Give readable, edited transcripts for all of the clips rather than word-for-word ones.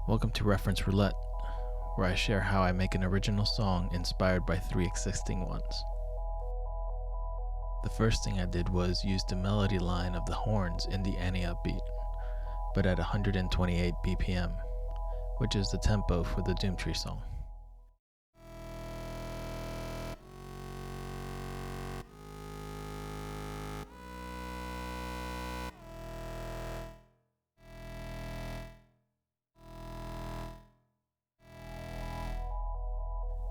Welcome to Reference Roulette, where I share how I make an original song inspired by 3 existing ones. The first thing I did was use the melody line of the horns in the Up beat, but at 128 BPM, which is the tempo for the Doomtree song.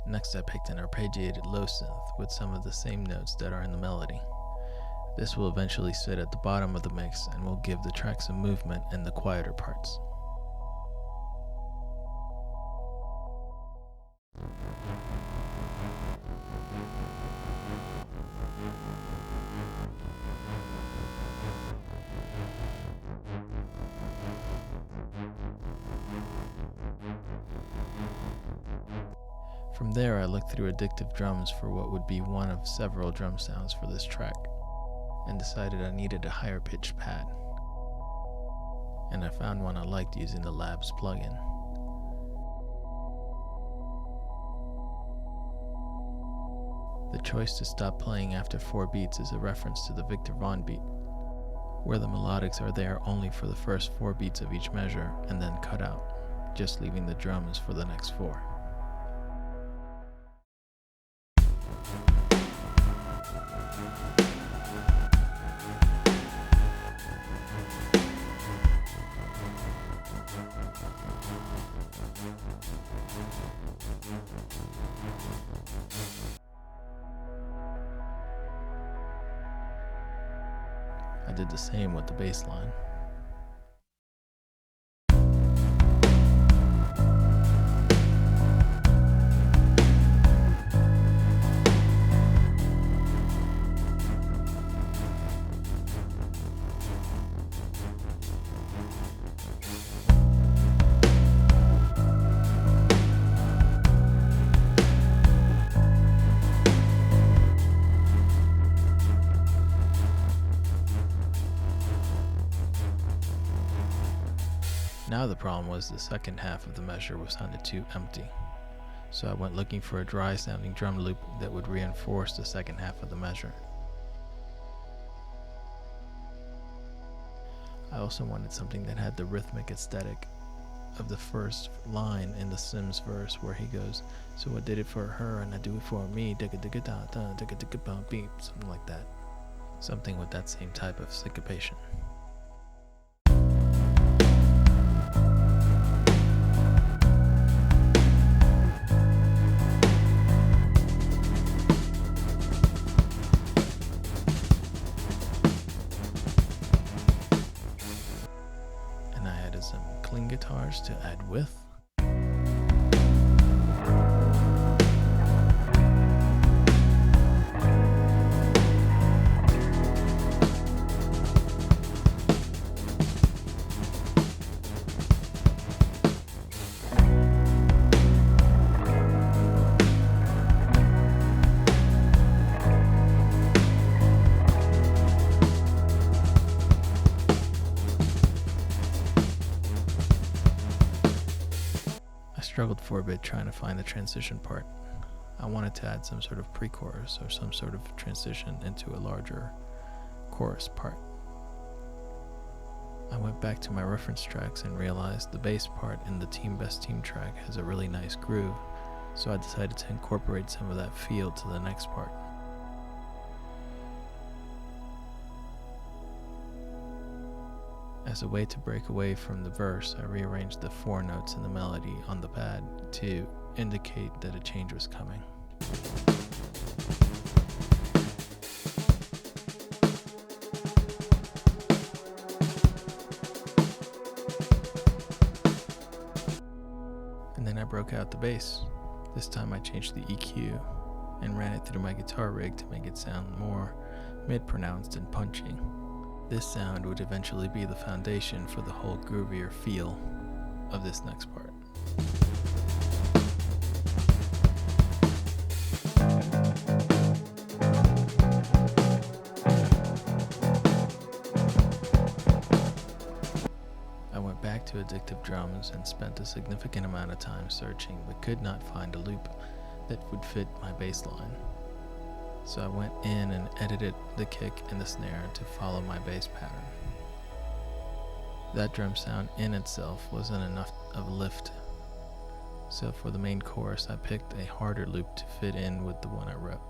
Next I picked an arpeggiated low synth with some of the same notes that are in the melody. This will eventually sit at the bottom of the mix and will give the track some movement in the quieter parts. From there, I looked through Addictive Drums for what would be one of several drum sounds for this track, and decided I needed a higher pitched pad. And I found one I liked using the Labs plugin. The choice to stop playing after 4 beats is a reference to the Viktor Vaughn beat, where the melodics are there only for the first 4 beats of each measure and then cut out, just leaving the drums for the next 4. I did the same with the bass line. Now the problem was the second half of the measure was sounded too empty, so I went looking for a dry sounding drum loop that would reinforce the second half of the measure. I also wanted something that had the rhythmic aesthetic of the first line in the Sims verse where he goes, "So I did it for her and I do it for me, digga digga da da digga digga bum beep," something like that. Something with that same type of syncopation. Some clean guitars to add with. I struggled for a bit trying to find the transition part. I wanted to add some sort of pre-chorus or some sort of transition into a larger chorus part. I went back to my reference tracks and realized the bass part in the Team Best Team track has a really nice groove, so I decided to incorporate some of that feel to the next part. As a way to break away from the verse, I rearranged the 4 notes in the melody on the pad to indicate that a change was coming. And then I broke out the bass. This time I changed the EQ and ran it through my guitar rig to make it sound more mid-pronounced and punchy. This sound would eventually be the foundation for the whole groovier feel of this next part. addictive drums and spent a significant amount of time searching but could not find a loop that would fit my bass line. So I went in and edited the kick and the snare to follow my bass pattern. That drum sound in itself wasn't enough of a lift, so for the main chorus I picked a harder loop to fit in with the one I wrote.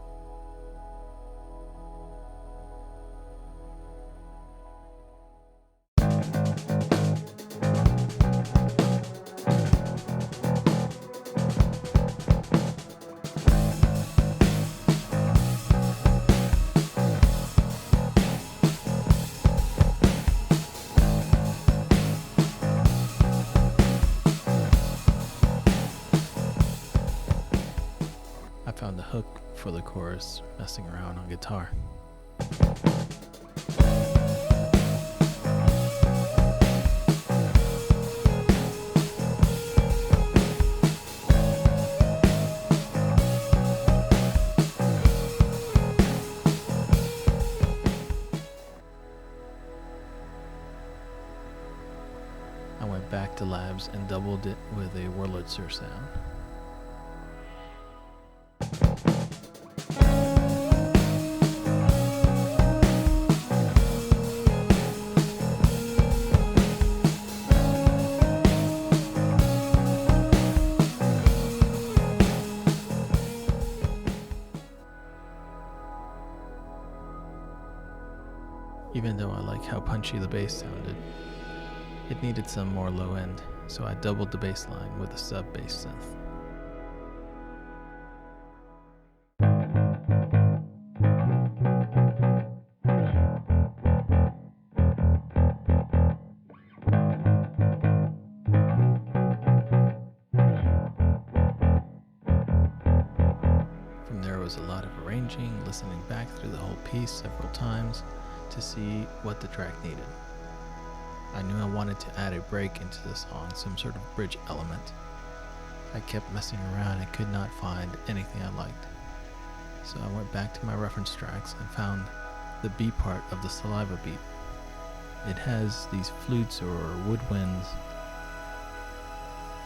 I found the hook for the chorus messing around on guitar. I went back to labs and doubled it with a Wurlitzer sound. Even though I like how punchy the bass sounded, it needed some more low end, so I doubled the bass line with a sub bass synth. From there was a lot of arranging, listening back through the whole piece several times to see what the track needed. I knew I wanted to add a break into the song, some sort of bridge element. I kept messing around and could not find anything I liked. So I went back to my reference tracks and found the B part of the Saliva beat. It has these flutes or woodwinds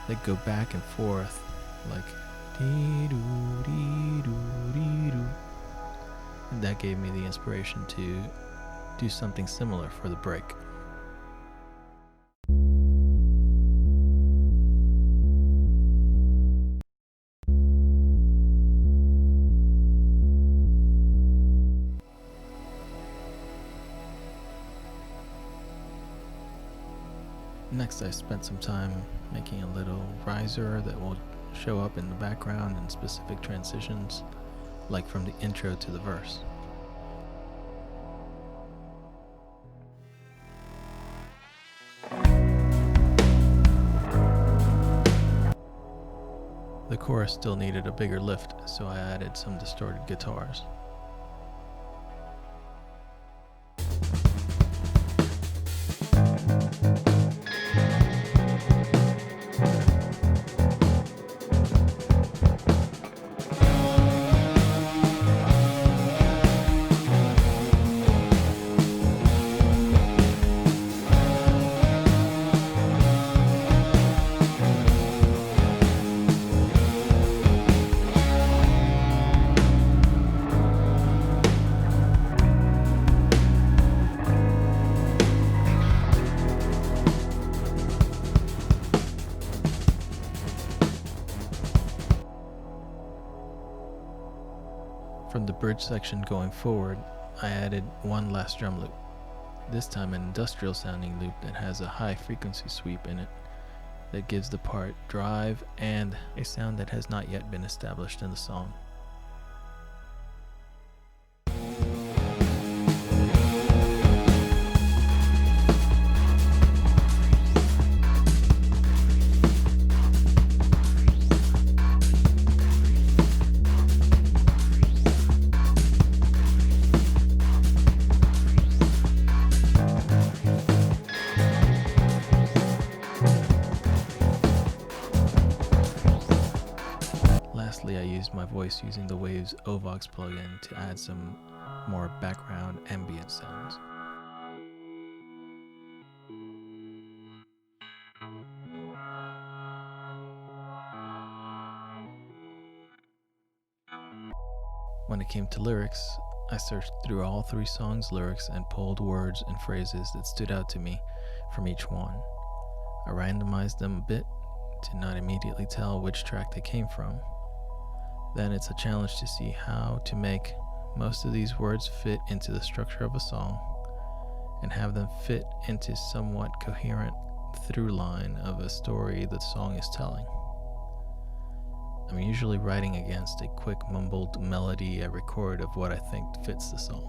that go back and forth like dee-doo, dee-doo, dee-doo. And that gave me the inspiration to do something similar for the break. Next, I spent some time making a little riser that will show up in the background in specific transitions, like from the intro to the verse. The chorus still needed a bigger lift, so I added some distorted guitars. From the bridge section going forward, I added one last drum loop, this time an industrial sounding loop that has a high frequency sweep in it that gives the part drive and a sound that has not yet been established in the song. Lastly, I used my voice using the Waves Ovox plugin to add some more background ambient sounds. When it came to lyrics, I searched through all 3 songs' lyrics and pulled words and phrases that stood out to me from each one. I randomized them a bit to not immediately tell which track they came from. Then it's a challenge to see how to make most of these words fit into the structure of a song and have them fit into somewhat coherent through line of a story the song is telling. I'm usually writing against a quick mumbled melody I record of what I think fits the song.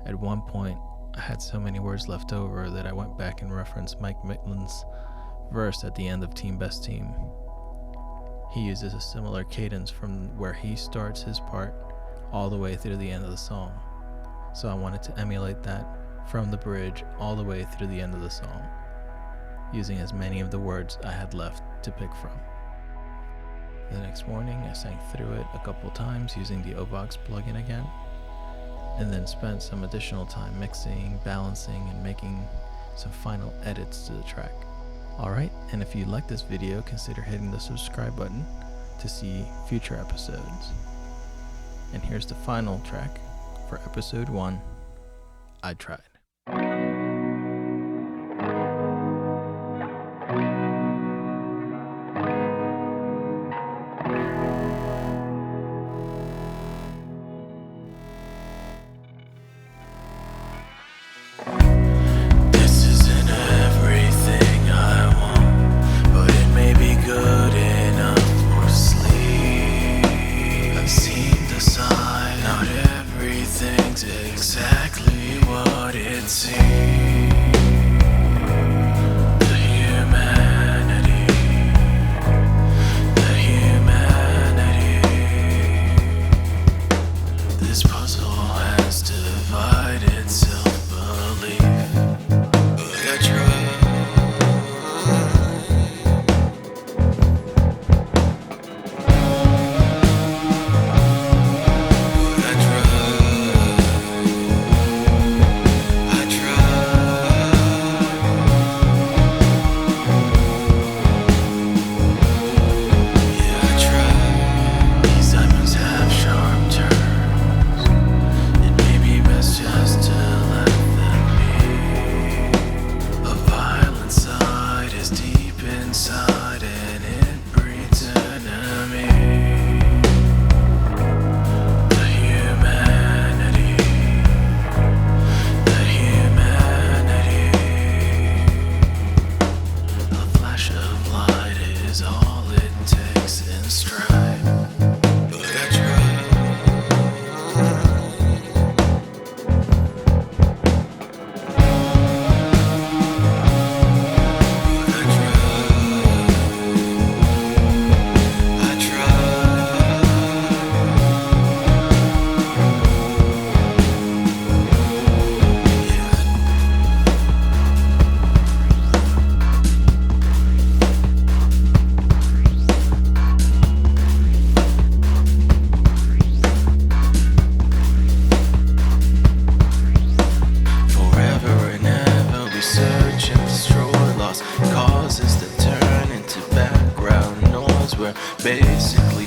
At one point, I had so many words left over that I went back and referenced Mike Mitlin's verse at the end of Team Best Team. He uses a similar cadence from where he starts his part all the way through the end of the song. So I wanted to emulate that from the bridge all the way through the end of the song, using as many of the words I had left to pick from. The next morning, I sang through it a couple times using the O-Box plugin again, and then spent some additional time mixing, balancing, and making some final edits to the track. Alright, and if you like this video, consider hitting the subscribe button to see future episodes. And here's the final track for episode 1, I Tried. Exactly what it seems. The humanity. This puzzle has divided self-belief. But I tried. Causes that turn into background noise. We're basically